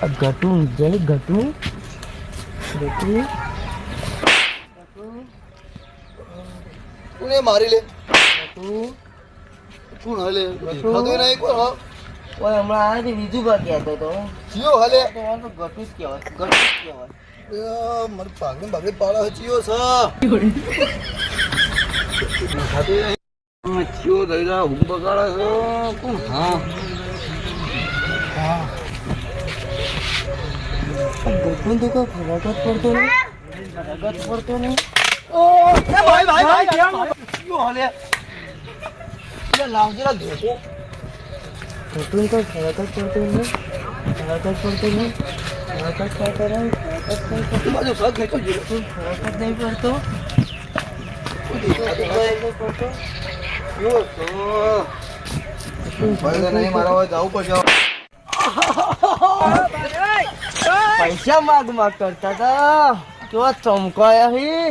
ગટું જય ગટું ગટું કોને મારી લે ગટું કોણ હલે ખાધું નહીં કોણ હા ઓય હમણાં આ બીજું બા કહેતો તો ચિયો હલે તો ગટું જ કહેવાય ગટું જ કહેવાય મારે પાગને બાગડે પાડા ચિયો છે ખાધું નહીં ચિયો દઈલા ઊંઘ બગાડે છે કોણ હા ગટું તો કોઈ ફરક જ પડતો નહીં ફરક જ પડતો નહીં ભાઈ ચિયો હલે લાવજેલા ધોકો ગટું તો ફરક જ પડતો નહીં ફરક જ પડતો નહીં ફરક જ પડતો નહીં બાજુ સગ ખેંચો જો ફરક જ નહીં પડતો નહીં મારા હવે જવું પડશે પૈસા માગ માગ કરતા હતા કેવા ચમકાયા હી